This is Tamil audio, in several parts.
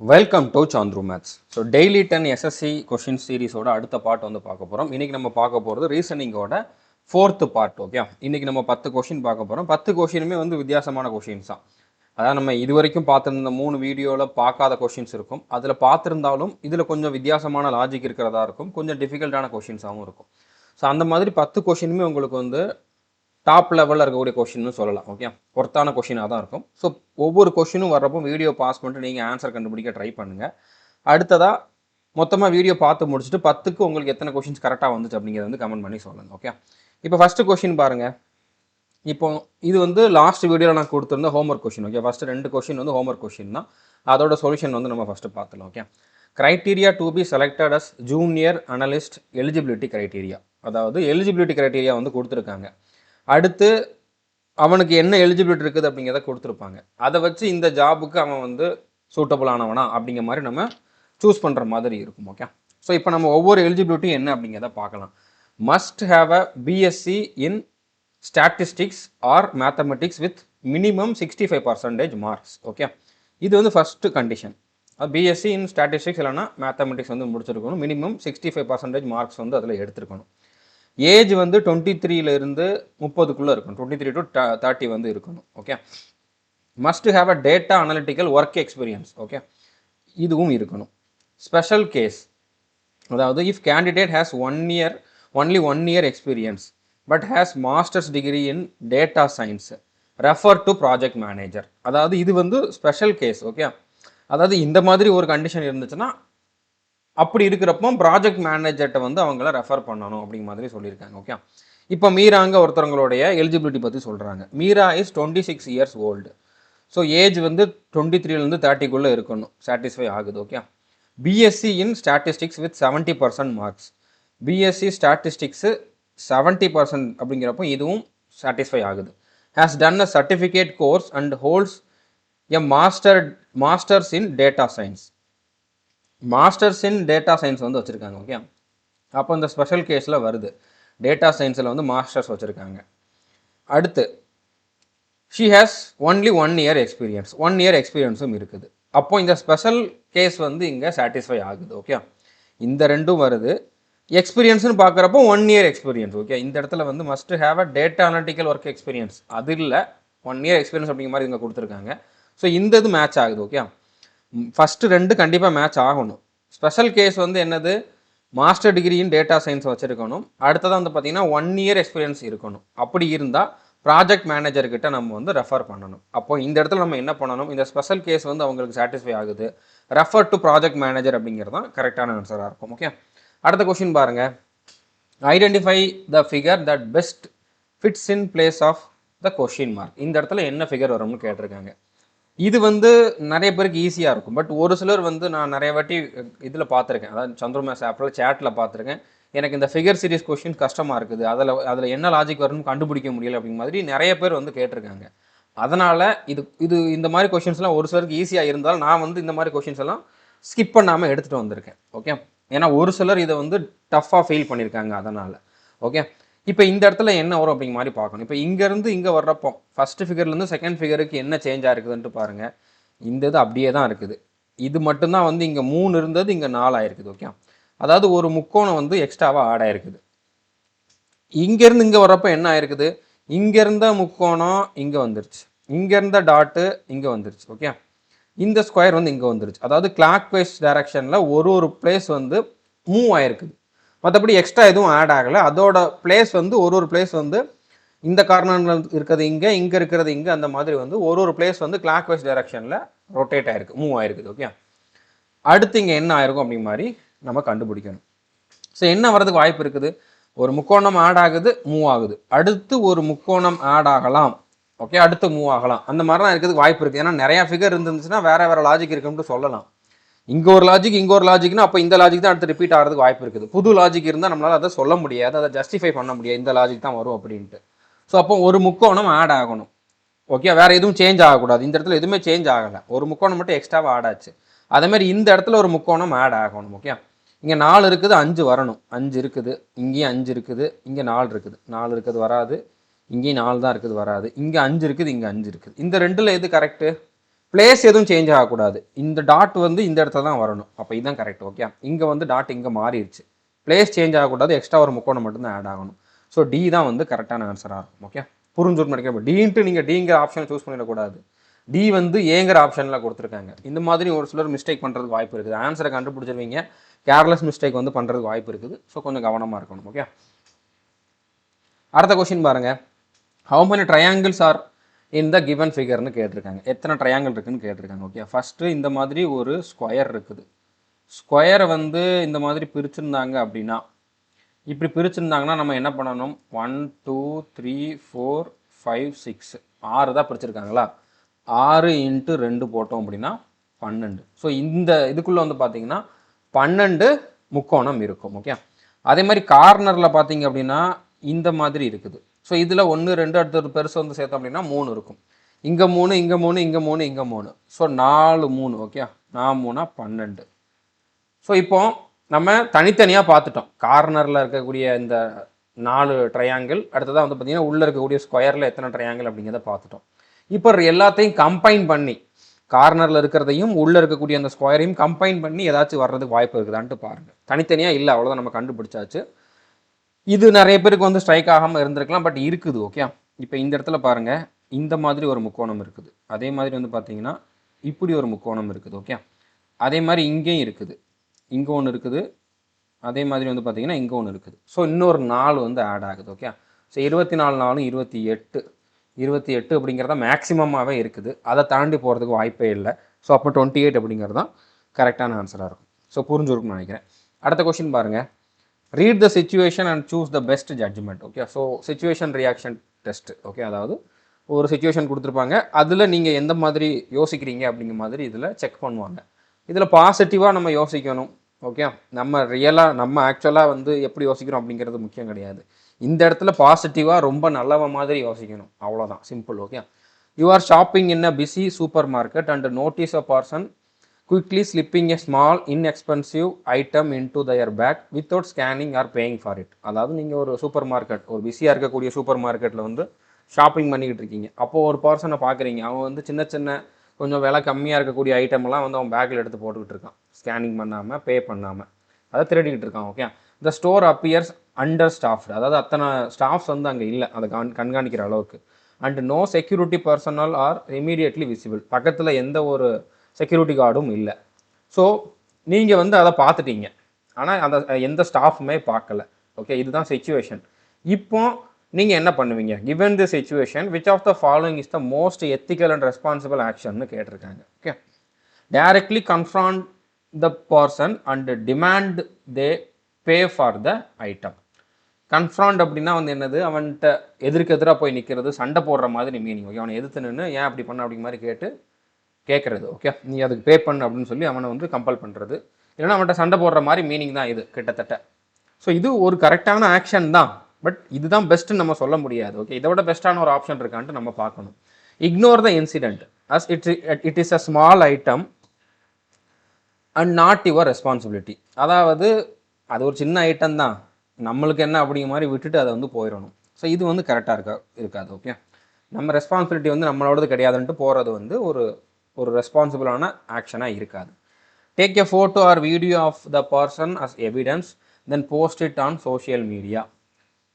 Welcome to Chandru maths. So daily 10 SSC question சீரிஸோட அடுத்த பார்ட் வந்து பார்க்க போகிறோம். இன்றைக்கி நம்ம பார்க்க போகிறது ரீசனிங்கோட 4th பார்ட். ஓகே, இன்றைக்கி நம்ம 10 கொஷின் பார்க்க போகிறோம். 10 கொஷினுமே வந்து வித்தியாசமான கொஷின்ஸ் தான். அதாவது நம்ம இது வரைக்கும் பார்த்துருந்த 3 வீடியோவில் பார்க்காத கொஷின்ஸ் இருக்கும். அதில் பார்த்துருந்தாலும் இதில் கொஞ்சம் வித்தியாசமான லாஜிக் இருக்கிறதா இருக்கும், கொஞ்சம் டிஃபிகல்ட்டான கொஷின்ஸாகவும் இருக்கும். ஸோ அந்த மாதிரி 10 கொஷினுமே உங்களுக்கு வந்து டாப் லெவலில் இருக்கக்கூடிய கொஷின்னு சொல்லலாம். ஓகே, ஒர்த்தான கொஷினாக தான் இருக்கும். ஸோ ஒவ்வொரு கொஷினும் வர்றப்போ வீடியோ பாஸ் பண்ணிட்டு நீங்கள் ஆன்சர் கண்டுபிடிக்க ட்ரை பண்ணுங்கள். அடுத்ததாக மொத்தமாக வீடியோ பார்த்து முடிச்சுட்டு 10க்கு உங்களுக்கு எத்தனை கொஷின்ஸ் கரெக்டாக வந்துச்சு அப்படிங்கிறத வந்து கமெண்ட் பண்ணி சொல்லுங்கள். ஓகே, இப்போ ஃபஸ்ட்டு கொஷின் பாருங்கள். இப்போ இது வந்து லாஸ்ட் வீடியோவில் நான் கொடுத்துருந்த homework question. Okay, first 2 question வந்து ஹோம்ஒர்க் கொஷின் தான். அதோட சொல்யூஷன் வந்து நம்ம ஃபஸ்ட்டு பார்த்துலாம். Okay, criteria to be selected as junior analyst eligibility criteria. அதாவது எலிஜிபிலிட்டி க்ரைட்டீரியா வந்து கொடுத்துருக்காங்க. அடுத்து அவனுக்கு என்ன எலிஜிபிலிட்டி இருக்குது அப்படிங்கிறத கொடுத்துருப்பாங்க. அதை வச்சு இந்த ஜாபுக்கு அவன் வந்து சூட்டபுள் ஆனவனா அப்படிங்கிற மாதிரி நம்ம சூஸ் பண்ணுற மாதிரி இருக்கும். ஓகே, ஸோ இப்போ நம்ம ஒவ்வொரு எலிஜிபிலிட்டி என்ன அப்படிங்கிறத பார்க்கலாம். Must have a BSc in statistics or mathematics with minimum 65% marks. Okay, இது வந்து first condition. BSc in statistics இல்லைனா மேத்தமெட்டிக்ஸ் வந்து முடிச்சிருக்கணும். மினிமம் 65% மார்க்ஸ் வந்து அதில் எடுத்துருக்கணும். ஏஜ் வந்து 23லேருந்து 30க்குள்ளே இருக்கணும். 23 to 30 வந்து இருக்கணும். Okay, must have a data analytical work experience. Okay, இதுவும் இருக்கணும். ஸ்பெஷல் கேஸ், அதாவது if candidate has only one year experience but has masters degree in data science refer to project manager. அதாவது இது வந்து ஸ்பெஷல் கேஸ். ஓகே, அதாவது இந்த மாதிரி ஒரு கண்டிஷன் இருந்துச்சுன்னா அப்படி இருக்கிறப்போ ப்ராஜெக்ட் மேனேஜர்கிட்ட வந்து அவங்கள ரெஃபர் பண்ணணும் அப்படிங்கிற மாதிரி சொல்லியிருக்காங்க. ஓகே, இப்போ மீராங்க ஒருத்தவங்களுடைய எலிஜிபிலிட்டி பற்றி சொல்கிறாங்க. Meera is 26 years old. So age வந்து 23லேருந்து 30க்குள்ளே இருக்கணும். சாட்டிஸ்ஃபை ஆகுது. Okay, BSc in statistics with 70% marks. BSc statistics 70% அப்படிங்கிறப்போ இதுவும் சாட்டிஸ்ஃபை ஆகுது. Has done a certificate course and holds a masters in data science. Masters in data science வந்து வச்சுருக்காங்க. ஓகே, அப்போ இந்த ஸ்பெஷல் கேஸில் வருது. டேட்டா சயின்ஸில் வந்து மாஸ்டர்ஸ் வச்சுருக்காங்க. அடுத்து she has only 1 year experience. 1 year எக்ஸ்பீரியன்ஸும் இருக்குது. அப்போ இந்த ஸ்பெஷல் கேஸ் வந்து இங்கே சாட்டிஸ்ஃபை ஆகுது. ஓகே, இந்த ரெண்டும் வருது. எக்ஸ்பீரியன்ஸ்னு பார்க்குறப்போ 1 இயர் எக்ஸ்பீரியன்ஸ். ஓகே, இந்த இடத்துல வந்து must have a data analytical work experience, அது இல்லை 1 இயர் எக்ஸ்பீரியன்ஸ் அப்படிங்கிற மாதிரி இங்கே கொடுத்துருக்காங்க. ஸோ இந்த இது மேட்ச் ஆகுது. ஓகே, ஃபஸ்ட்டு 2 கண்டிப்பாக மேட்ச் ஆகணும். ஸ்பெஷல் கேஸ் வந்து என்னது, master degree in data science வச்சுருக்கணும். அடுத்ததான் வந்து பார்த்திங்கன்னா 1 இயர் எக்ஸ்பீரியன்ஸ் இருக்கணும். அப்படி இருந்தால் ப்ராஜெக்ட் மேனேஜர்கிட்ட நம்ம வந்து ரெஃபர் பண்ணணும். அப்போ இந்த இடத்துல நம்ம என்ன பண்ணணும், இந்த ஸ்பெஷல் கேஸ் வந்து அவங்களுக்கு சாட்டிஸ்ஃபை ஆகுது, ரெஃபர் டு ப்ராஜெக்ட் மேனேஜர் அப்படிங்கிறது தான் கரெக்டான ஆன்சராக இருக்கும். ஓகே, அடுத்த கொஷின் பாருங்கள். Identify the figure that best fits in place of the question mark. இந்த இடத்துல என்ன ஃபிகர் வரும்னு கேட்டிருக்காங்க. இது வந்து நிறைய பேருக்கு ஈஸியாக இருக்கும். பட் ஒரு சிலர் வந்து நான் நிறைய வாட்டி இதில் பார்த்துருக்கேன், அதாவது சந்திர மேத்ஸ் ஆப்பில் சேட்டில் பார்த்துருக்கேன், எனக்கு இந்த ஃபிகர் சீரிஸ் கொஷின் கஷ்டமாக இருக்குது, அதில் என்ன லாஜிக் வரும்னு கண்டுபிடிக்க முடியல அப்படிங்கிற மாதிரி நிறைய பேர் வந்து கேட்டிருக்காங்க. அதனால் இது இந்த மாதிரி கொஷின்ஸ்லாம் ஒரு சிலருக்கு ஈஸியாக இருந்தாலும் நான் வந்து இந்த மாதிரி கொஷின்ஸ் எல்லாம் ஸ்கிப் பண்ணாமல் எடுத்துகிட்டு வந்திருக்கேன். ஓகே, ஏன்னா ஒரு சிலர் இதை வந்து டஃப்பாக ஃபீல் பண்ணியிருக்காங்க. அதனால் ஓகே, இப்போ இந்த இடத்துல என்ன வரும் அப்படிங்கிற மாதிரி பார்க்கணும். இப்போ இங்கேருந்து இங்கே வர்றப்போ ஃபஸ்ட்டு ஃபிகர்லேருந்து செகண்ட் ஃபிகருக்கு என்ன சேஞ்ச் ஆகிருக்குதுன்ட்டு பாருங்கள். இந்த இது அப்படியே தான் இருக்குது. இது மட்டும்தான் வந்து இங்கே 3 இருந்தது, இங்கே 4 ஆயிருக்குது. ஓகே, அதாவது ஒரு முக்கோணம் வந்து எக்ஸ்ட்ராவாக ஆட் ஆயிருக்குது. இங்கேருந்து இங்கே வர்றப்போ என்ன ஆயிருக்குது, இங்கே இருந்த முக்கோணம் இங்கே வந்துருச்சு, இங்கே இருந்த டாட்டு இங்கே வந்துருச்சு. ஓகே, இந்த ஸ்கொயர் வந்து இங்கே வந்துருச்சு. அதாவது கிளாக் வைஸ் டைரக்ஷனில் ஒரு பிளேஸ் வந்து மூவ் ஆயிருக்குது. மற்றபடி எக்ஸ்ட்ரா எதுவும் ஆட் ஆகலை. அதோட பிளேஸ் வந்து ஒரு பிளேஸ் வந்து இந்த கார்னரில் இருக்கிறது இங்கே, இங்கே இருக்கிறது இங்கே, அந்த மாதிரி வந்து ஒரு பிளேஸ் வந்து கிளாக் வைஸ் டைரக்ஷனில் ரொட்டேட் ஆகிருக்கு, மூவ் ஆகிருக்குது. ஓகே, அடுத்து இங்கே என்ன ஆயிருக்கும் அப்படி மாதிரி நம்ம கண்டுபிடிக்கணும். ஸோ என்ன வரதுக்கு வாய்ப்பு இருக்குது, ஒரு முக்கோணம் ஆட் ஆகுது, மூவ் ஆகுது, அடுத்து ஒரு முக்கோணம் ஆட் ஆகலாம். ஓகே, அடுத்து மூவ் ஆகலாம், அந்த மாதிரி தான் இருக்கிறதுக்கு வாய்ப்பு இருக்குது. ஏன்னா நிறையா ஃபிகர் இருந்துச்சுன்னா வேறு லாஜிக் இருக்குன்னு சொல்லலாம். இங்கே ஒரு லாஜிக்னா அப்போ இந்த லாஜிக் தான் அடுத்து ரிப்பீட் ஆகிறதுக்கு வாய்ப்பு இருக்குது. புது லாஜிக் இருந்தால் நம்மளால் அதை சொல்ல முடியாது, அதை ஜஸ்டிஃபை பண்ண முடியாது, இந்த லாஜிக் தான் வரும் அப்படின்ட்டு. ஸோ அப்போ ஒரு முக்கோணம் ஆட் ஆகணும். ஓகே, வேறு எதுவும் சேஞ்ச் ஆகக்கூடாது. இந்த இடத்துல எதுவுமே சேஞ்ச் ஆகலை, ஒரு முக்கோணம் மட்டும் எக்ஸ்ட்ராவாக ஆட் ஆச்சு. அதேமாதிரி இந்த இடத்துல ஒரு முக்கோணம் ஆட் ஆகணும். ஓகே, இங்கே 4 இருக்குது, 5 வரணும். 5 இருக்குது, இங்கேயும் 5 இருக்குது, இங்கே 4 இருக்குது. 4 இருக்குது வராது, இங்கேயும் 4 தான் இருக்குது வராது, இங்கே 5 இருக்குது, இங்கே 5 இருக்குது. இந்த ரெண்டில் எது கரெக்டு, பிளேஸ் எதுவும் சேஞ்ச் ஆகக்கூடாது. இந்த டாட் வந்து இந்த இடத்துல தான் வரணும். அப்போ இதுதான் கரெக்ட். ஓகே, இங்கே வந்து டாட் இங்கே மாறிடுச்சு. பிளேஸ் சேஞ்ச் ஆகக்கூடாது, எக்ஸ்ட்ரா ஒரு முக்கோணம் மட்டும்தான் ஆட் ஆகணும். ஸோ டி தான் வந்து கரெக்டான ஆன்சராக இருக்கும். ஓகே, புரிஞ்சுட்டு நினைக்கிறேன். டின்ட்டு நீங்கள் டிங்கிற ஆப்ஷனை சூஸ் பண்ணிடக்கூடாது. டி வந்து ஏங்கிற ஆப்ஷனில் கொடுத்துருக்காங்க. இந்த மாதிரி ஒரு சிலர் மிஸ்டேக் பண்ணுறதுக்கு வாய்ப்பு இருக்குது. ஆன்சரை கண்டுபிடிச்சிருவீங்க, கேர்லெஸ் மிஸ்டேக் வந்து பண்ணுறதுக்கு வாய்ப்பு இருக்குது. ஸோ கொஞ்சம் கவனமாக இருக்கணும். ஓகே, அடுத்த கொஸ்டின் பாருங்க. ஹவு மெனி ட்ரையாங்கிள்ஸ் ஆர் இந்த கிவன் ஃபிகர்னு கேட்டிருக்காங்க. எத்தனை ட்ரையாங்கிள் இருக்குன்னு கேட்டிருக்காங்க. ஓகே, ஃபஸ்ட்டு இந்த மாதிரி ஒரு ஸ்கொயர் இருக்குது. ஸ்கொயரை வந்து இந்த மாதிரி பிரிச்சுருந்தாங்க அப்படின்னா, இப்படி பிரிச்சுருந்தாங்கன்னா நம்ம என்ன பண்ணணும்? 1 2 3 4 5 6 6 தான் பிரிச்சிருக்காங்களா? 6 × 2 போட்டோம் அப்படின்னா 12. ஸோ இந்த இதுக்குள்ளே வந்து பார்த்தீங்கன்னா 12 முக்கோணம் இருக்கும். ஓகே, அதே மாதிரி கார்னரில் பார்த்தீங்க அப்படின்னா இந்த மாதிரி இருக்குது. ஸோ இதில் 1 2 அடுத்த பெருசு வந்து சேர்த்தோம் அப்படின்னா 3 இருக்கும். இங்கே 3 இங்கே 3 இங்கே 3 இங்கே 3. ஸோ 4 3. ஓகே, 4 3 12. ஸோ இப்போ நம்ம தனித்தனியாக பார்த்துட்டோம். கார்னரில் இருக்கக்கூடிய இந்த 4 ட்ரையாங்கிள், அடுத்ததாக வந்து பார்த்தீங்கன்னா உள்ளே இருக்கக்கூடிய ஸ்கொயரில் எத்தனை ட்ரையாங்கிள் அப்படிங்கிறத பார்த்துட்டோம். இப்போ எல்லாத்தையும் கம்பைன் பண்ணி, கார்னரில் இருக்கிறதையும் உள்ளே இருக்கக்கூடிய அந்த ஸ்கொயரையும் கம்பைன் பண்ணி ஏதாச்சும் வர்றதுக்கு வாய்ப்பு இருக்குதான்ட்டு பாருங்கள். தனித்தனியாக இல்லை, அவ்வளோதான், நம்ம கண்டுபிடிச்சாச்சு. இது நிறைய பேருக்கு வந்து ஸ்ட்ரைக் ஆகாமல் இருந்திருக்கலாம், பட் இருக்குது. ஓகே, இப்போ இந்த இடத்துல பாருங்கள், இந்த மாதிரி ஒரு முக்கோணம் இருக்குது. அதே மாதிரி வந்து பார்த்தீங்கன்னா இப்படி ஒரு முக்கோணம் இருக்குது. ஓகே, அதே மாதிரி இங்கேயும் இருக்குது, இங்கே ஒன்று இருக்குது, அதே மாதிரி வந்து பார்த்தீங்கன்னா இங்கே ஒன்று இருக்குது. ஸோ இன்னொரு 4 வந்து ஆட் ஆகுது. ஓகே, ஸோ 24 4 28 28 அப்படிங்கிறத மேக்ஸிமமாகவே இருக்குது. அதை தாண்டி போகிறதுக்கு வாய்ப்பே இல்லை. ஸோ அப்போ 28 அப்படிங்கிறது தான் கரெக்டான ஆன்சராக இருக்கும். ஸோ புரிஞ்சுருக்குன்னு நினைக்கிறேன். அடுத்த கொஸ்டின் பாருங்கள். Read the situation and choose the best judgement. Okay, so situation reaction test. Okay, அதாவது ஒரு சிச்சுவேஷன் கொடுத்துருப்பாங்க, அதில் நீங்கள் எந்த மாதிரி யோசிக்கிறீங்க அப்படிங்கிற மாதிரி இதில் செக் பண்ணுவாங்க. இதில் பாசிட்டிவாக நம்ம யோசிக்கணும். ஓகே, நம்ம ரியலாக நம்ம ஆக்சுவலாக வந்து எப்படி யோசிக்கிறோம் அப்படிங்கிறது முக்கியம் கிடையாது. இந்த இடத்துல பாசிட்டிவாக ரொம்ப நல்லவ மாதிரி யோசிக்கணும், அவ்வளோதான், simple. Okay, you are shopping in a busy super market and notice a person quickly slipping a small inexpensive item into their bag without scanning or paying for it. அதாவது நீங்கள் ஒரு சூப்பர் மார்க்கெட், ஒரு பிஸியாக இருக்கக்கூடிய சூப்பர் மார்க்கெட்டில் வந்து ஷாப்பிங் பண்ணிக்கிட்டு இருக்கீங்க. அப்போது ஒரு பர்சனை பார்க்குறீங்க, அவன் வந்து சின்ன சின்ன கொஞ்சம் விலை கம்மியாக இருக்கக்கூடிய ஐட்டம்லாம் வந்து அவன் பேக்கில் எடுத்து போட்டுக்கிட்டு இருக்கான், ஸ்கேனிங் பண்ணாமல், பே பண்ணாமல், அதை திருடிக்கிட்டு இருக்கான். Okay, the store appears understaffed, அதாவது அத்தனை ஸ்டாஃப்ஸ் வந்து அங்கே இல்லை அதை கண்காணிக்கிற அளவுக்கு. And no security personnel are immediately visible, பக்கத்தில் எந்த ஒரு செக்யூரிட்டி கார்டும் இல்லை. ஸோ நீங்கள் வந்து அதை பார்த்துட்டீங்க, ஆனால் அந்த எந்த ஸ்டாஃபுமே பார்க்கல. ஓகே, இதுதான் சிச்சுவேஷன். இப்போ நீங்கள் என்ன பண்ணுவீங்க? Given the situation which of the following is the most ethical and responsible ஆக்ஷன்னு கேட்டிருக்காங்க. Okay, directly confront the person and demand they pay for the item. Confront அப்படின்னா வந்து என்னது? அவன்கிட்ட எதிராக போய் நிற்கிறது, சண்டை போடுற மாதிரி மீனிங். ஓகே, அவனை எதிர்த்து நின்று ஏன் அப்படி பண்ண அப்படிங்கிற மாதிரி கேட்குறது. ஓகே, நீ அதுக்கு பே பண்ணு அப்படின்னு சொல்லி அவனை வந்து கம்பல் பண்ணுறது, இல்லைன்னா அவன்கிட்ட சண்டை போடுற மாதிரி மீனிங் தான் இது கிட்டத்தட்ட. ஸோ இது ஒரு கரெக்டான ஆக்ஷன் தான், பட் இதுதான் பெஸ்ட்டுன்னு நம்ம சொல்ல முடியாது. ஓகே, இதை விட பெஸ்ட்டான ஒரு ஆப்ஷன் இருக்கான்ட்டு நம்ம பார்க்கணும். Ignore the incident as it is a small item and not your responsibility. அதாவது அது ஒரு சின்ன ஐட்டம் தான், நம்மளுக்கு என்ன அப்படிங்கிற மாதிரி விட்டுட்டு அதை வந்து போயிடணும். ஸோ இது வந்து கரெக்டாக இருக்காது. ஓகே, நம்ம ரெஸ்பான்சிபிலிட்டி வந்து நம்மளோடது கிடையாதுன்ட்டு போகிறது வந்து ஒரு ரெஸ்பான்சிபிளான ஆக்ஷனாக இருக்காது. Take a photo or video of the person as evidence then post it on social media.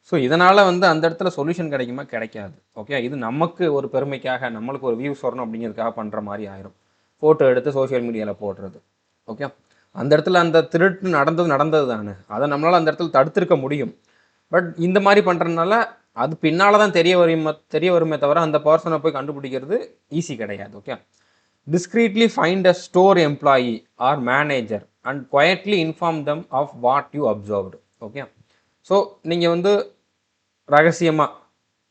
So இதனால் வந்து அந்த இடத்துல சொல்யூஷன் கிடைக்குமா? கிடைக்காது. ஓகே, இது நமக்கு ஒரு பெருமைக்காக, நம்மளுக்கு ஒரு வியூஸ் வரணும் அப்படிங்கிறதுக்காக பண்ணுற மாதிரி ஆயிரும். ஃபோட்டோ எடுத்து சோஷியல் மீடியாவில் போடுறது. ஓகே, அந்த இடத்துல அந்த திருட்டு நடந்தது தானே, அதை நம்மளால் அந்த இடத்துல தடுத்திருக்க முடியும். பட் இந்த மாதிரி பண்ணுறதுனால அது பின்னால் தான் தெரிய வருமே தவிர அந்த பர்சனை போய் கண்டுபிடிக்கிறது ஈஸி கிடையாது. Okay, discreetly find a store employee or manager and quietly inform them of what you observed. Okay, so நீங்கள் வந்து ரகசியமாக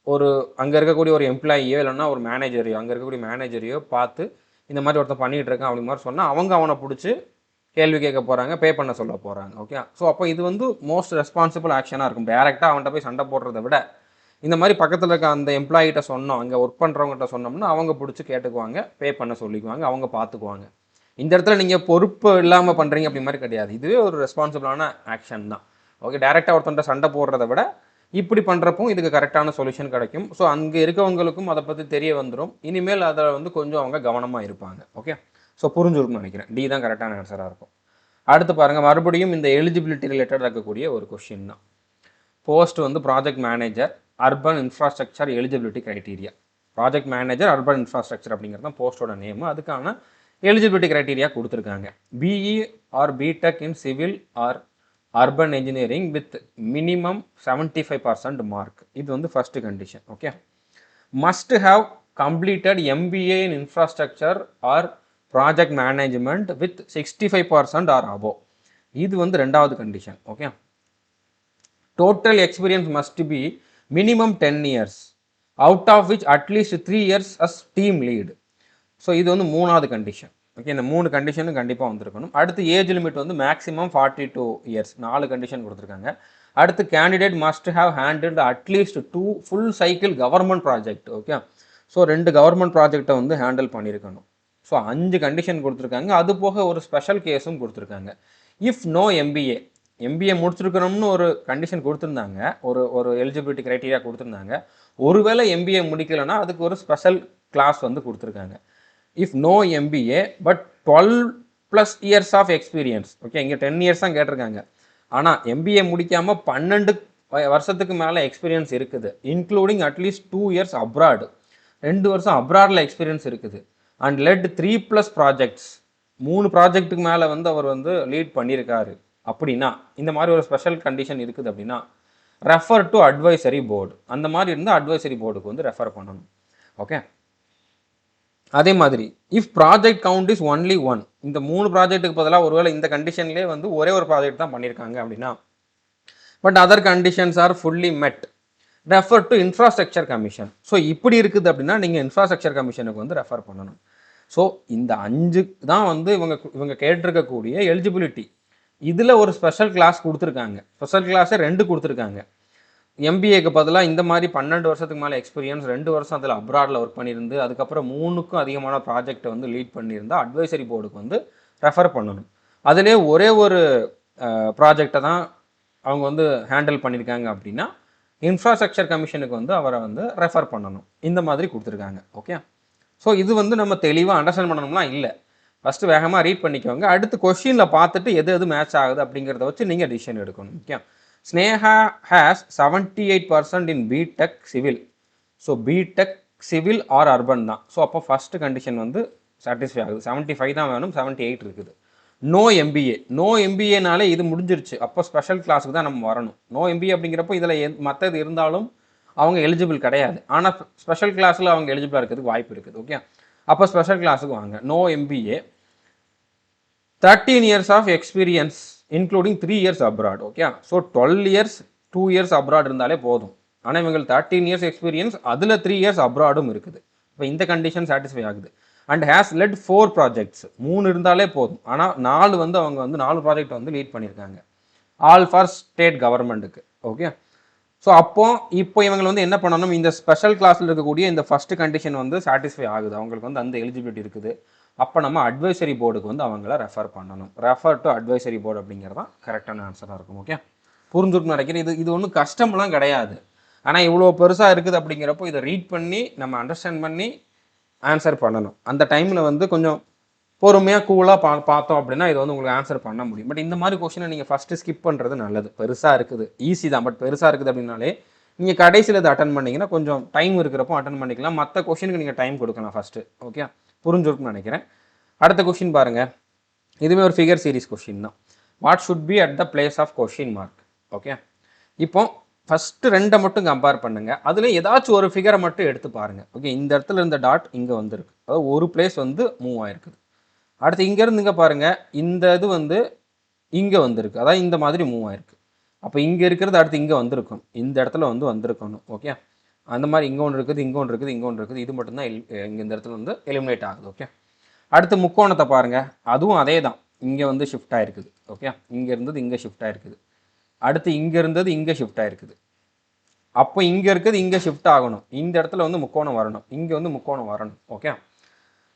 ஒரு அங்கே இருக்கக்கூடிய ஒரு எம்ப்ளாயியோ இல்லைன்னா ஒரு மேனேஜரையோ, அங்கே இருக்கக்கூடிய மேனேஜரையோ பார்த்து இந்த மாதிரி ஒருத்தர் பண்ணிகிட்டு இருக்கான் அப்படி மாதிரி சொன்னால் அவங்க அவனை பிடிச்சி கேள்வி கேட்க போகிறாங்க, பே பண்ண சொல்ல போகிறாங்க. ஓகே, ஸோ அப்போ இது வந்து மோஸ்ட் ரெஸ்பான்சிபிள் ஆக்ஷனாக இருக்கும். டேரெக்டாக அவன்கிட்ட போய் சண்டை போடுறத விட இந்த மாதிரி பக்கத்தில் இருக்க அந்த எம்ப்ளாயிட்ட சொன்னோம், அங்கே ஒர்க் பண்ணுறவங்ககிட்ட சொன்னோம்னா அவங்க பிடிச்சி கேட்டுக்குவாங்க, பே பண்ண சொல்லிக்குவாங்க, அவங்க பார்த்துக்குவாங்க. இந்த இடத்துல நீங்கள் பொறுப்பு இல்லாமல் பண்ணுறீங்க அப்படி மாதிரி கிடையாது. இதுவே ஒரு ரெஸ்பான்சிபிளான ஆக்ஷன் தான். ஓகே, டேரெக்டாக ஒருத்தன்ட்ட சண்டை போடுறத விட இப்படி பண்ணுறப்போ இதுக்கு கரெக்டான சொல்யூஷன் கிடைக்கும். ஸோ அங்கே இருக்கவங்களுக்கும் அதை பற்றி தெரிய வந்துடும். இனிமேல் அதை வந்து கொஞ்சம் அவங்க கவனமாக இருப்பாங்க. ஓகே, ஸோ புரிஞ்சுருக்குன்னு நினைக்கிறேன். டி தான் கரெக்டான ஆன்சராக இருக்கும். அடுத்து பாருங்கள், மறுபடியும் இந்த எலிஜிபிலிட்டி ரிலேட்டட் இருக்கக்கூடிய ஒரு கொஷின் தான். போஸ்ட் வந்து project manager urban infrastructure eligibility criteria. Project manager urban infrastructure அப்படிங்கிறது தான் போஸ்ட்டோட நேமு. அதுக்கான எலிஜிபிலிட்டி க்ரைட்டீரியா கொடுத்துருக்காங்க. BE or BTech in civil or urban engineering with minimum 75% mark. இது வந்து first condition. Okay, must have completed MBA in infrastructure or project management with 65% or above. இது வந்து ரெண்டாவது condition. Okay, total experience must be minimum 10 years, out of which at least 3 years as team lead. So இது வந்து மூணாவது கண்டிஷன். ஓகே, இந்த 3 கண்டிஷனும் கண்டிப்பாக வந்திருக்கணும். அடுத்து ஏஜ் லிமிட் வந்து மேக்ஸிமம் 42 இயர்ஸ், 4 கண்டிஷன் கொடுத்துருக்காங்க. அடுத்து candidate must have handled at least 2 full cycle government project. Okay, so 2 government ப்ராஜெக்டை வந்து ஹேண்டில் பண்ணியிருக்கணும். ஸோ 5 கண்டிஷன் கொடுத்துருக்காங்க. அது போக ஒரு ஸ்பெஷல் கேஸும் கொடுத்துருக்காங்க. இஃப் நோ எம்பிஏ முடிச்சிருக்கணும்னு ஒரு கண்டிஷன் கொடுத்துருந்தாங்க, ஒரு எலிஜிபிலிட்டி க்ரைட்டீரியா கொடுத்துருந்தாங்க. ஒருவேளை எம்பிஏ முடிக்கலைன்னா அதுக்கு ஒரு ஸ்பெஷல் கிளாஸ் வந்து கொடுத்துருக்காங்க. If no MBA but 12+ years of experience. Okay, இங்கே 10 இயர்ஸ் தான் கேட்டிருக்காங்க. ஆனால் எம்பிஏ முடிக்காமல் 12 வருஷத்துக்கு மேலே எக்ஸ்பீரியன்ஸ் இருக்குது, இன்க்ளூடிங் அட்லீஸ்ட் 2 இயர்ஸ் அப்ராடு, 2 வருஷம் அப்ராடில் எக்ஸ்பீரியன்ஸ் இருக்குது. அண்ட் லெட் 3+ ப்ராஜெக்ட்ஸ், 3 ப்ராஜெக்ட்டுக்கு மேலே வந்து அவர் வந்து லீட் பண்ணியிருக்காரு அப்படின்னா, இந்த மாதிரி ஒரு ஸ்பெஷல் கண்டிஷன் இருக்குது அப்படின்னா ரெஃபர் டு அட்வைசரி போர்டு. அந்த மாதிரி இருந்தால் அட்வைசரி போர்டுக்கு வந்து ரெஃபர் பண்ணணும். ஓகே, அதே மாதிரி if project count is only 1, இந்த 3 ப்ராஜெக்ட்டுக்கு பதிலாக ஒருவேளை இந்த கண்டிஷன்லேயே வந்து ஒரே ஒரு ப்ராஜெக்ட் தான் பண்ணியிருக்காங்க அப்படின்னா, but other conditions are fully met, refer to infrastructure commission. So இப்படி இருக்குது அப்படின்னா நீங்கள் இன்ஃப்ராஸ்ட்ரக்சர் கமிஷனுக்கு வந்து ரெஃபர் பண்ணணும். ஸோ இந்த 5 தான் வந்து இவங்க கேட்டிருக்கக்கூடிய எலிஜிபிலிட்டி. இதில் ஒரு ஸ்பெஷல் கிளாஸ் கொடுத்துருக்காங்க. ஸ்பெஷல் கிளாஸை 2 கொடுத்துருக்காங்க. எம்பிஏக்கு பதிலாக இந்த மாதிரி 12 வருஷத்துக்கு மேலே எக்ஸ்பீரியன்ஸ், 2 வருஷம் அதில் அப்ராடில் ஒர்க் பண்ணியிருந்து, அதுக்கப்புறம் 3க்கும் அதிகமான ப்ராஜெக்டை வந்து லீட் பண்ணியிருந்தால் அட்வைசரி போர்டுக்கு வந்து ரெஃபர் பண்ணணும். அதிலே ஒரே ஒரு ப்ராஜெக்டை தான் அவங்க வந்து ஹேண்டில் பண்ணியிருக்காங்க அப்படின்னா இன்ஃப்ராஸ்ட்ரக்சர் கமிஷனுக்கு வந்து அவரை வந்து ரெஃபர் பண்ணணும். இந்த மாதிரி கொடுத்துருக்காங்க. ஓகே, ஸோ இது வந்து நம்ம தெளிவாக அண்டர்ஸ்டாண்ட் பண்ணணும்லாம் இல்லை. ஃபஸ்ட்டு வேகமாக ரீட் பண்ணிக்கோங்க. அடுத்து கொஷினில் பார்த்துட்டு எது மேட்ச் ஆகுது அப்படிங்கிறத வச்சு நீங்கள் டிசிஷன் எடுக்கணும். Okay, Sneha has 78% in BTech civil. So BTech civil or urban தான். ஸோ அப்போ ஃபஸ்ட்டு கண்டிஷன் வந்து சாட்டிஸ்ஃபை ஆகுது. 75 தான் வேணும், 78 இருக்குது. நோ எம்பிஏனாலே இது முடிஞ்சிருச்சு. அப்போ ஸ்பெஷல் கிளாஸுக்கு தான் நம்ம வரணும். நோ எம்பிஏ அப்படிங்கிறப்போ இதில் மற்றது இருந்தாலும் அவங்க எலிஜிபிள் கிடையாது. ஆனால் ஸ்பெஷல் கிளாஸில் அவங்க எலிஜிபிளாக இருக்கிறதுக்கு வாய்ப்பு இருக்குது. ஓகே, அப்போ ஸ்பெஷல் கிளாஸுக்கு வாங்க. No MBA, 13 years of experience including 3 years abroad. Okay, so 12 years 2 years abroad இருந்தாலே போதும். ஆனால் இவங்களுக்கு 13 இயர்ஸ் எக்ஸ்பீரியன்ஸ், அதில் 3 இயர்ஸ் அப்ராடும் இருக்குது. இப்போ இந்த கண்டிஷன் சாட்டிஸ்ஃபை ஆகுது. அண்ட் ஹேஸ் லெட் 4 ப்ராஜெக்ட்ஸ், 3 இருந்தாலே போதும். ஆனால் 4 வந்து அவங்க வந்து 4 ப்ராஜெக்ட் வந்து லீட் பண்ணியிருக்காங்க, ஆல் ஃபார் ஸ்டேட் கவர்மெண்ட்டுக்கு. ஓகே, ஸோ இப்போ இவங்க வந்து என்ன பண்ணணும், இந்த ஸ்பெஷல் கிளாஸில் இருக்கக்கூடிய இந்த ஃபஸ்ட்டு கண்டிஷன் வந்து சாட்டிஸ்ஃபை ஆகுது, அவங்களுக்கு வந்து அந்த எலிஜிபிலிட்டி இருக்குது. அப்போ நம்ம அட்வைசரி போர்டுக்கு வந்து அவங்கள ரெஃபர் பண்ணணும். ரெஃபர் டு அட்வைசரி போர்டு அப்படிங்கிறது தான் கரெக்டான ஆன்சராக இருக்கும். ஓகே, புரிஞ்சுட்டு நினைக்கிறேன். இது ஒன்றும் கஷ்டம்லாம் கிடையாது. ஆனால் இவ்வளோ பெருசாக இருக்குது அப்படிங்கிறப்போ இதை ரீட் பண்ணி நம்ம அண்டர்ஸ்டாண்ட் பண்ணி ஆன்சர் பண்ணணும். அந்த டைமில் வந்து கொஞ்சம் பொறுமையாக கூலாக பார்த்தோம் அப்படின்னா இது வந்து உங்களுக்கு ஆன்சர் பண்ண முடியும். பட் இந்த மாதிரி கொஸ்டினை நீங்கள் ஃபஸ்ட்டு ஸ்கிப் பண்ணுறது நல்லது. பெருசாக இருக்குது, ஈஸி தான், பட் பெருசாக இருக்குது அப்படின்னாலே நீங்கள் கடைசியில் இதை அட்டன் பண்ணிங்கன்னா கொஞ்சம் டைம் இருக்கிறப்போ அட்டன் பண்ணிக்கலாம். மற்ற கொஸ்டினுக்கு நீங்கள் டைம் கொடுக்கலாம் ஃபஸ்ட்டு. ஓகே, புரிஞ்சுருக்குன்னு நினைக்கிறேன். அடுத்த கொஸ்டின் பாருங்கள். இதுவே ஒரு ஃபிகர் சீரிஸ் கொஸ்டின் தான். What should be at the place of question mark. Okay, இப்போ ஃபஸ்ட்டு 2 மட்டும் கம்பேர் பண்ணுங்கள். அதில் ஏதாச்சும் ஒரு ஃபிகரை மட்டும் எடுத்து பாருங்கள். ஓகே, இந்த இடத்துல இருந்த டாட் இங்கே வந்திருக்கு, அதாவது ஒரு பிளேஸ் வந்து மூவ் ஆயிருக்குது. அடுத்து இங்கேருந்து இங்கே பாருங்கள், இந்த இது வந்து இங்கே வந்திருக்கு, அதாவது இந்த மாதிரி மூவ் ஆயிருக்கு. அப்போ இங்கே இருக்கிறது அடுத்து இங்கே வந்திருக்கும், இந்த இடத்துல வந்து வந்திருக்கணும். ஓகே, அந்த மாதிரி இங்கே ஒன்று இருக்குது, இங்கே ஒன்று இருக்குது, இங்கே ஒன்று இருக்குது. இது மட்டும்தான் இங்கே இந்த இடத்துல வந்து எலிமினேட் ஆகுது. ஓகே, அடுத்து முக்கோணத்தை பாருங்கள், அதுவும் அதே தான், இங்கே வந்து ஷிஃப்ட் ஆகிருக்குது. ஓகே, இங்கே இருந்தது இங்கே ஷிஃப்ட் ஆகிருக்குது. அடுத்து இங்கே இருந்தது இங்கே ஷிஃப்ட் ஆகிருக்குது. அப்போ இங்கே இருக்குது இங்கே ஷிஃப்ட் ஆகணும், இந்த இடத்துல வந்து முக்கோணம் வரணும், இங்கே வந்து முக்கோணம் வரணும். ஓகே,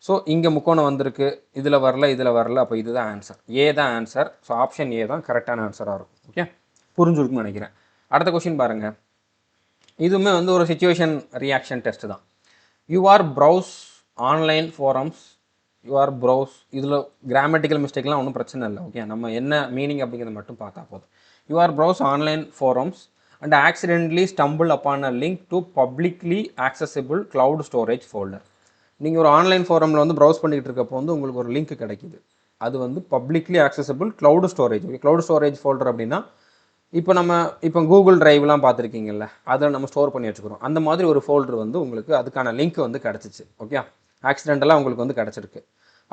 ஸோ இங்கே முக்கோணம் வந்திருக்கு, இதில் வரல, இதில் வரல. அப்போ இதுதான் ஆன்சர், ஏ தான் ஆன்சர். ஸோ ஆப்ஷன் ஏ தான் கரெக்டான ஆன்சராக இருக்கும். ஓகே, புரிஞ்சுருக்குன்னு நினைக்கிறேன். அடுத்த கொஸ்டின் பாருங்கள். இதுவுமே வந்து ஒரு சிச்சுவேஷன் ரியாக்ஷன் டெஸ்ட் தான். You are browse online forums, you are browse, இதில் கிராமட்டிக்கல் மிஸ்டேக்லாம் ஒன்றும் பிரச்சனை இல்லை. ஓகே, நம்ம என்ன மீனிங் அப்படிங்கிறத மட்டும் பார்த்தா போதும். You are browse online forums and accidentally stumble upon a link to publicly accessible cloud storage folder. நீங்கள் ஒரு ஆன்லைன் ஃபோரமில் வந்து ப்ரௌஸ் பண்ணிக்கிட்டு இருக்கப்போ வந்து உங்களுக்கு ஒரு லிங்க் கிடைக்குது. அது வந்து publicly accessible cloud storage. Okay, cloud storage folder அப்படின்னா இப்போ கூகுள் டிரைவ்லாம் பார்த்துருக்கீங்கல்ல, அதில் நம்ம ஸ்டோர் பண்ணி வச்சுக்கிறோம். அந்த மாதிரி ஒரு ஃபோல்டர் வந்து உங்களுக்கு அதுக்கான லிங்க் வந்து கிடச்சிச்சு. ஓகே, ஆக்சிடென்டலாக உங்களுக்கு வந்து கிடச்சிருக்கு.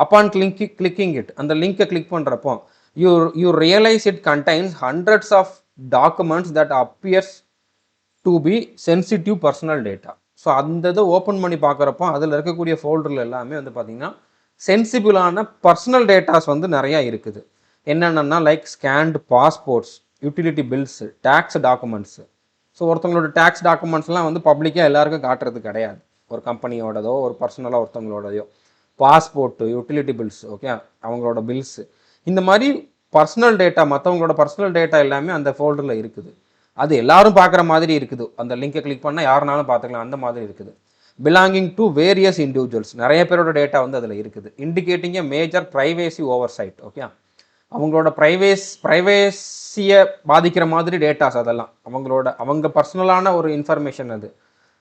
அப்பான் கிளிக்கிங் இட், அந்த லிங்க்கை கிளிக் பண்ணுறப்போ you realise it contains hundreds of documents that appears to be sensitive personal data. So அந்த இதை ஓப்பன் பண்ணி பார்க்குறப்போ அதில் இருக்கக்கூடிய ஃபோல்டரில் எல்லாமே வந்து பார்த்திங்கன்னா சென்சிபிளான பர்சனல் டேட்டாஸ் வந்து நிறையா இருக்குது. என்னென்னா like scanned passports, utility bills, tax documents. So ஒருத்தவங்களோட டேக்ஸ் டாக்குமெண்ட்ஸ்லாம் வந்து பப்ளிக்காக எல்லாருக்கும் காட்டுறது கிடையாது. ஒரு கம்பெனியோடதோ ஒரு பர்சனலாக ஒருத்தவங்களோடதையோ பாஸ்போர்ட்டு, யூட்டிலிட்டி பில்ஸ், ஓகே, அவங்களோட பில்ஸு, இந்த மாதிரி பர்சனல் டேட்டா, மற்றவங்களோட பர்சனல் டேட்டா எல்லாமே அந்த ஃபோல்டரில் இருக்குது. அது எல்லாரும் பார்க்குற மாதிரி இருக்குது. அந்த லிங்கை கிளிக் பண்ணால் யாருனாலும் பார்த்துக்கலாம், அந்த மாதிரி இருக்குது. பிலாங்கிங் டு வேரியஸ் இண்டிவிஜுவல்ஸ், நிறைய பேரோட டேட்டா வந்து அதில் இருக்குது. Indicating a major privacy oversight. Okay, அவங்களோட ப்ரைவேசியை பாதிக்கிற மாதிரி டேட்டாஸ், அதெல்லாம் அவங்க பர்சனலான ஒரு இன்ஃபர்மேஷன்,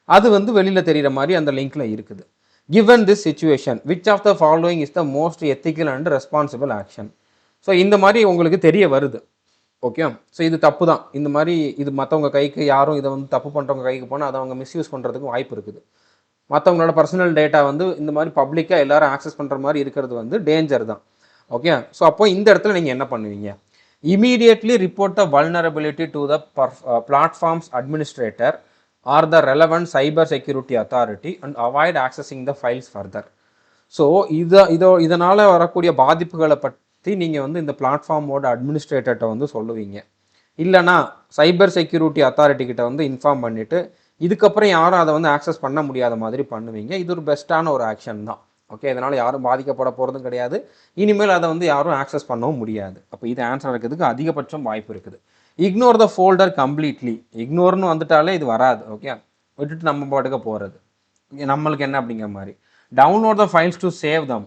அது வந்து வெளியில் தெரிகிற மாதிரி அந்த லிங்க்ல இருக்குது. Given this situation which of the following is the most ethical and responsible action. So இந்த மாதிரி உங்களுக்கு தெரிய வருது. ஓகே, ஸோ இது தப்பு தான். இந்த மாதிரி இது மற்றவங்க கைக்கு யாரும் இதை வந்து தப்பு பண்ணுறவங்க கைக்கு போனால் அதை அவங்க மிஸ்யூஸ் பண்ணுறதுக்கு வாய்ப்பு இருக்குது. மற்றவங்களோட பர்சனல் டேட்டா வந்து இந்த மாதிரி பப்ளிக்காக எல்லாரும் ஆக்சஸ் பண்ணுற மாதிரி இருக்கிறது வந்து டேஞ்சர் தான். ஓகே, ஸோ அப்போ இந்த இடத்துல நீங்கள் என்ன பண்ணுவீங்க? Immediately report the vulnerability to the platform's administrator or the relevant cyber security authority and avoid accessing the files further. So இதனால் வரக்கூடிய பாதிப்புகளை பற்றி நீங்கள் வந்து இந்த பிளாட்ஃபார்மோட அட்மினிஸ்ட்ரேட்டர்கிட்ட வந்து சொல்லுவீங்க. இல்லைனா சைபர் செக்யூரிட்டி அத்தாரிட்டி கிட்ட வந்து இன்ஃபார்ம் பண்ணிவிட்டு இதுக்கப்புறம் யாரும் அதை வந்து ஆக்சஸ் பண்ண முடியாத மாதிரி பண்ணுவீங்க. இது ஒரு பெஸ்ட்டான ஒரு ஆக்ஷன் தான். ஓகே, இதனால் யாரும் பாதிக்கப்பட போகிறதும் கிடையாது. இனிமேல் அதை வந்து யாரும் ஆக்சஸ் பண்ணவும் முடியாது. அப்போ இது ஆன்சர் இருக்கிறதுக்கு அதிகபட்சம் வாய்ப்பு இருக்குது. Ignore the folder completely. இக்னோர்னு வந்துட்டாலே இது வராது. ஓகே, விட்டுட்டு நம்ம பாட்டுக்க போகிறது நம்மளுக்கு என்ன அப்படிங்கிற மாதிரி. Download the files to save them,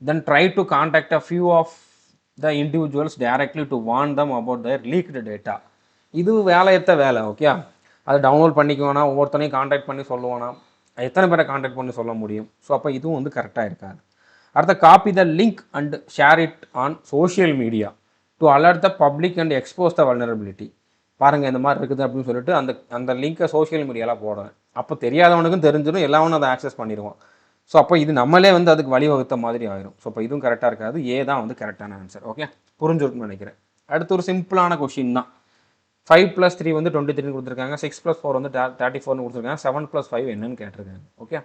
then try to contact a few of the individuals directly to warn them about their leaked data. இது வேலையற்ற வேலை. ஓகே, அதை டவுன்லோட் பண்ணிக்குவோனா, ஒவ்வொருத்தனையும் கான்டாக்ட் பண்ணி சொல்லுவோனா, எத்தனை பேரை கான்டாக்ட் பண்ணி சொல்ல முடியும்? ஸோ அப்போ இதுவும் வந்து கரெக்டாக இருக்காது. அடுத்த, copy the link and share it on social media to alert the public and expose the vulnerability. பாருங்கள் இந்த மாதிரி இருக்குது அப்படின்னு சொல்லிட்டு அந்த லிங்க்கை சோஷியல் மீடியாவில் போடுவேன். அப்போ தெரியாதவனுக்கும் தெரிஞ்சிடும், எல்லாவனும் அதை ஆக்சஸ் பண்ணிடுவான். ஸோ அப்போ இது நம்மளே வந்து அதுக்கு வழிவகுத்த மாதிரி ஆயிரும். ஸோ இப்போ இதுவும் கரெக்டாக இருக்காது. ஏ தான் வந்து கரெக்டான ஆன்சர். ஓகே, புரிஞ்சிருக்குன்னு நினைக்கிறேன். அடுத்து ஒரு சிம்பிளான கொஷின் தான். 5+3 வந்து 23 கொடுத்துருக்காங்க. 6+4 வந்து 34 கொடுத்துருக்காங்க. 7+5 என்னன்னு கேட்டிருக்காங்க. ஓகே,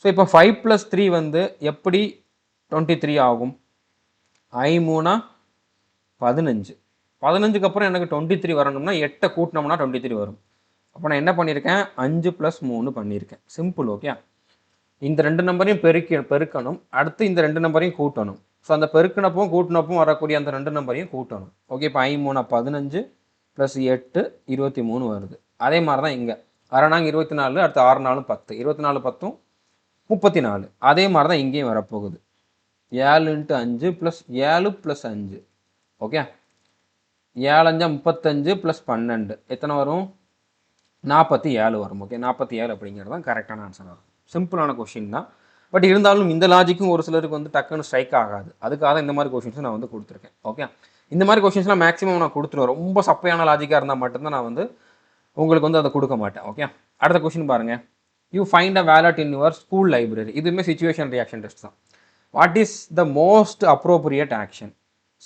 ஸோ இப்போ 5+3 வந்து எப்படி 23 ஆகும்? 5×3 15. 15க்கு அப்புறம் எனக்கு 23 வரணும்னா 8 கூட்டினோம்னா 23 வரும். அப்போ நான் என்ன பண்ணியிருக்கேன்? 5+3 பண்ணியிருக்கேன். சிம்பிள். ஓகே, இந்த ரெண்டு நம்பரையும் பெருக்கணும். அடுத்து இந்த ரெண்டு நம்பரையும் கூட்டணும். ஸோ அந்த பெருக்கினப்பும் கூட்டினப்பும் வரக்கூடிய அந்த ரெண்டு நம்பரையும் கூட்டணும். ஓகே, இப்போ 5×3 15 + 8 23 வருது. அதே மாதிரி தான் இங்கே 6×4 24, அடுத்து 6×4 10, 24 10 34. அதே மாதிரி தான் இங்கேயும் வரப்போகுது. 7 × 5 + 7 + 5. ஓகே, 7 × 5 35 + 12 எத்தனை வரும்? 47 வரும். ஓகே, 47 அப்படிங்கிறது தான் கரெக்டான ஆன்சர் வரும். சிம்பிளான கொஷின் தான். பட் இருந்தாலும் இந்த லாஜிக்கும் ஒரு சிலருக்கு வந்து டக்குன்னு ஸ்ட்ரைக் ஆகாது. அதுக்காக இந்த மாதிரி கொஷின்ஸ் நான் வந்து கொடுத்துருக்கேன். ஓகே, இந்த மாதிரி கொஷின்ஸ்லாம் மேக்ஸிமம் நான் கொடுத்துருவேன். ரொம்ப சப்பையான லாஜிக்காக இருந்தால் மட்டும்தான் நான் வந்து உங்களுக்கு வந்து அதை கொடுக்க மாட்டேன். ஓகே, அடுத்த கொஷின் பாருங்கள். You find a wallet in your school library. இதுவுமே சிச்சுவேஷன் ரியாக்ஷன் டெஸ்ட் தான். What is the most appropriate action?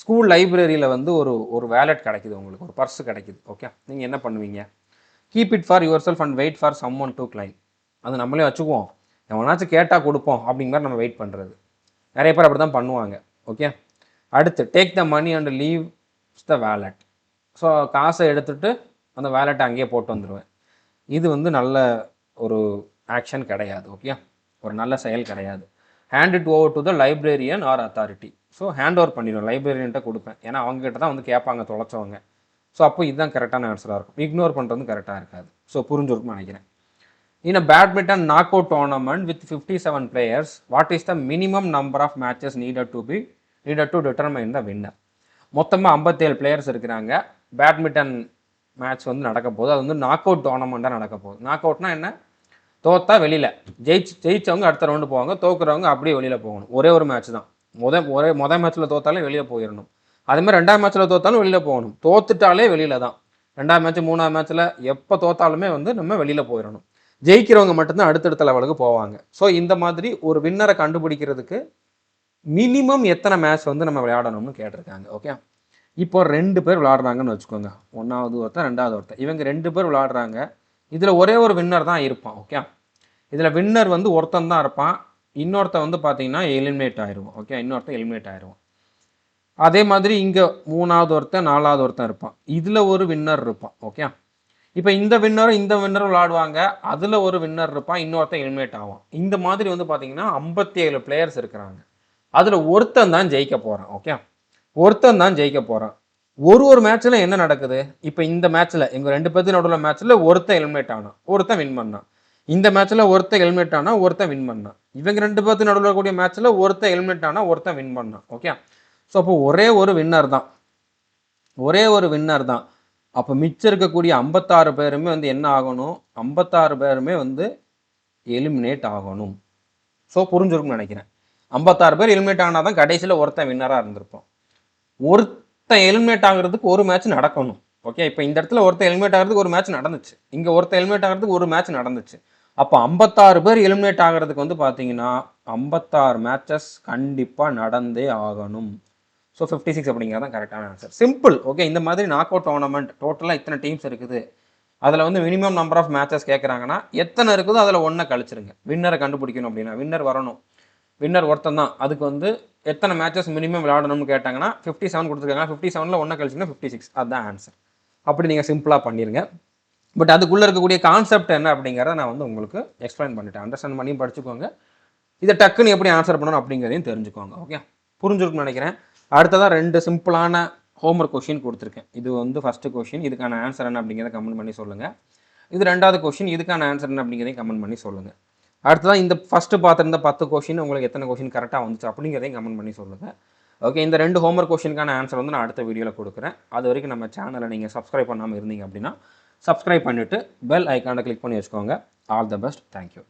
School லைப்ரரியில் வந்து ஒரு வேலட் கிடைக்குது, உங்களுக்கு ஒரு பர்ஸ் கிடைக்குது. ஓகே, நீங்கள் என்ன பண்ணுவீங்க? Keep it for yourself and wait for someone to claim. அது நம்மளே வச்சுக்குவோம், எவனாச்சும் கேட்டால் கொடுப்போம் அப்படிங்கிற மாதிரி நம்ம வெயிட் பண்ணுறது. நிறைய பேர் அப்படி தான் பண்ணுவாங்க. ஓகே, அடுத்து, take the money and leave the wallet. So காசை எடுத்துகிட்டு அந்த வேலெட்டை அங்கேயே போட்டு வந்துடுவேன். இது வந்து நல்ல ஒரு ஆக்ஷன் கிடையாது. ஓகே, ஒரு நல்ல செயல் கிடையாது. Hand it over to the librarian or authority. So hand over பண்ணிடுவேன், லைப்ரரியன்ட்ட கொடுப்பேன். ஏன்னா அவங்ககிட்ட தான் வந்து கேட்பாங்க தொலைச்சவங்க. ஸோ அப்போ இதுதான் கரெக்டான ஆன்சராக இருக்கும். இக்னோர் பண்ணுறது கரெக்டாக இருக்காது. ஸோ புரிஞ்சிருக்கும்னு நினைக்கிறேன். In a badminton knockout tournament with 57 players, what is the minimum number of matches needed to determine the winner? மொத்தமாக 57 பிளேயர்ஸ் இருக்கிறாங்க. பேட்மிண்டன் மேட்ச் வந்து நடக்க போகுது. அது வந்து நாக் அவுட் டோர்னமெண்ட்டாக நடக்க போகுது. நாக் அவுட்னா என்ன? தோத்தா வெளியில், ஜெயிச்சவங்க அடுத்த ரவுண்டு போவாங்க, தோக்குறவங்க அப்படியே வெளியில் போகணும். ஒரே ஒரு மேட்ச் தான். மொதல் மேட்ச்சில் தோத்தாலே வெளியே போயிடணும். அதேமாதிரி ரெண்டாவது மேட்ச்சில் தோத்தாலும் வெளியில் போகணும். தோத்துட்டாலே வெளியில் தான். ரெண்டாவது மேட்ச் மூணாவது மேட்ச்சில் எப்போ தோத்தாலுமே வந்து நம்ம வெளியில் போயிடணும். ஜெயிக்கிறவங்க மட்டும்தான் அடுத்தடுத்த லெவலுக்கு போவாங்க. ஸோ இந்த மாதிரி ஒரு வின்னரை கண்டுபிடிக்கிறதுக்கு மினிமம் எத்தனை மேட்ச் வந்து நம்ம விளையாடணும்னு கேட்டிருக்காங்க. ஓகே, இப்போ 2 பேர் விளையாடுறாங்கன்னு வச்சுக்கோங்க. ஒன்றாவது ஒருத்தர், ரெண்டாவது ஒருத்தர். இவங்க 2 பேர் விளையாடுறாங்க. இதில் ஒரே ஒரு வின்னர் தான் இருப்பான். ஓகே, இதில் வின்னர் வந்து ஒருத்தன் தான் இருப்பான். இன்னொருத்தன் வந்து பார்த்தீங்கன்னா எலிமினேட் ஆயிடுவோம். ஓகே, இன்னொருத்தன் எலிமினேட் ஆயிடுவோம். அதே மாதிரி இங்கே 3வது ஒருத்தன், 4வது ஒருத்தன் இருப்பான். இதில் ஒரு வின்னர் இருப்பான். ஓகே, இப்போ இந்த வின்னரும் விளையாடுவாங்க. அதில் ஒரு வின்னர் இருப்பான், இன்னொருத்தன் எலிமினேட் ஆகும். இந்த மாதிரி வந்து பார்த்தீங்கன்னா 57 பிளேயர்ஸ் இருக்கிறாங்க. அதில் ஒருத்தன் தான் ஜெயிக்க போகிறான். ஓகே, ஒருத்தன் தான் ஜெயிக்க போகிறான். ஒரு மேட்ச்சில் என்ன நடக்குது? இப்போ இந்த மேட்ச்சில் எங்கள் 2 பேர்த்து நடுவில் மேட்ச்சில் ஒருத்தன் எலிமினேட் ஆனான், ஒருத்தன் வின் பண்ணான். இந்த மேட்ச்சில் ஒருத்தன் எலிமினேட் ஆனால் ஒருத்தன் வின் பண்ணான். இவங்க 2 பேர்த்து நடுவில் கூடிய மேட்ச்சில் ஒருத்தன் எலிமினேட் ஆனால் ஒருத்தன் வின் பண்ணான். ஓகே, ஸோ அப்போ ஒரே ஒரு வின்னர் தான். அப்போ மிச்சம் இருக்கக்கூடிய 56 பேருமே வந்து என்ன ஆகணும்? 56 பேருமே வந்து எலிமினேட் ஆகணும். ஸோ புரிஞ்சிருக்கும்னு நினைக்கிறேன். 56 பேர் எலிமினேட் ஆனால் தான் கடைசியில் ஒருத்தன் வின்னராக இருந்திருப்போம். ஒருத்தன் எலிமினேட் ஆகிறதுக்கு ஒரு மேட்ச் நடக்கணும். ஓகே, இப்போ இந்த இடத்துல ஒருத்தன் எலிமினேட் ஆகிறதுக்கு ஒரு மேட்ச் நடந்துச்சு. இங்கே ஒருத்தன் எலிமினேட் ஆகிறதுக்கு ஒரு மேட்ச் நடந்துச்சு. அப்போ 56 பேர் எலிமினேட் ஆகிறதுக்கு வந்து பார்த்தீங்கன்னா 56 மேட்சஸ் கண்டிப்பாக நடந்தே ஆகணும். ஸோ 56 அப்படிங்கிறது தான் கரெக்டான ஆன்சர். சிம்பிள். ஓகே, இந்த மாதிரி நாக் அவுட் டோர்னமெண்ட் டோட்டலாக இத்தனை டீம்ஸ் இருக்குது. அதில் வந்து மினிமம் நம்பர் ஆஃப் மேட்சஸ் கேட்குறாங்கன்னா எத்தனை இருக்குதோ அதில் ஒன்றை கழிச்சிருங்க. வின்னரை கண்டுபிடிக்கணும் அப்படின்னா வின்னர் வரணும். வின்னர் ஒருத்தன் தான். அதுக்கு வந்து எத்தனை மேட்சஸ் மினிமம் விளையாடணும்னு கேட்டாங்கன்னா 57 கொடுத்துருக்காங்க. 57ல் ஒன்றை கழிச்சிங்கன்னா 56. அதுதான் ஆன்சர். அப்படி நீங்கள் சிம்பிளாக பண்ணிடுங்க. பட் அதுக்குள்ளே இருக்கக்கூடிய கான்செப்ட் என்ன அப்படிங்கிறத நான் வந்து உங்களுக்கு எக்ஸ்பிளைன் பண்ணிட்டேன். அண்டர்ஸ்டாண்ட் பண்ணி படிச்சுக்கோங்க. இதை டக்குன்னு எப்படி ஆன்சர் பண்ணணும் அப்படிங்கிறதையும் தெரிஞ்சுக்கோங்க. ஓகே, புரிஞ்சுருக்குன்னு நினைக்கிறேன். அடுத்ததாக 2 சிம்பிளான ஹோம்ஒர்க் கொஷின் கொடுத்துருக்கேன். இது வந்து ஃபஸ்ட்டு கொஷின். இதுக்கான ஆன்சர் என்ன அப்படிங்கிறத கமெண்ட் பண்ணி சொல்லுங்கள். இது 2வது கொஷின். இதுக்கான ஆன்சர் என்ன அப்படிங்கிறதையும் கமெண்ட் பண்ணி சொல்லுங்கள். அடுத்ததான் இந்த ஃபஸ்ட்டு பார்த்துருந்த 10 கொஷின் உங்களுக்கு எத்தனை கொஷின் கரெக்டாக வந்துச்சு அப்படிங்கிறதையும் கமெண்ட் பண்ணி சொல்லுங்கள். ஓகே, இந்த 2 ஹோம்ஒர்க் கொஷினுக்கான ஆன்சர் வந்து நான் அடுத்த வீடியோவில் கொடுக்குறேன். அது வரைக்கும் நம்ம சேனலை நீங்கள் சப்ஸ்கிரைப் பண்ணாமல் இருந்தீங்க அப்படின்னா சப்ஸ்கிரைப் பண்ணிவிட்டு பெல் ஐக்கானை கிளிக் பண்ணி வச்சுக்கோங்க. All the best. தேங்க்யூ.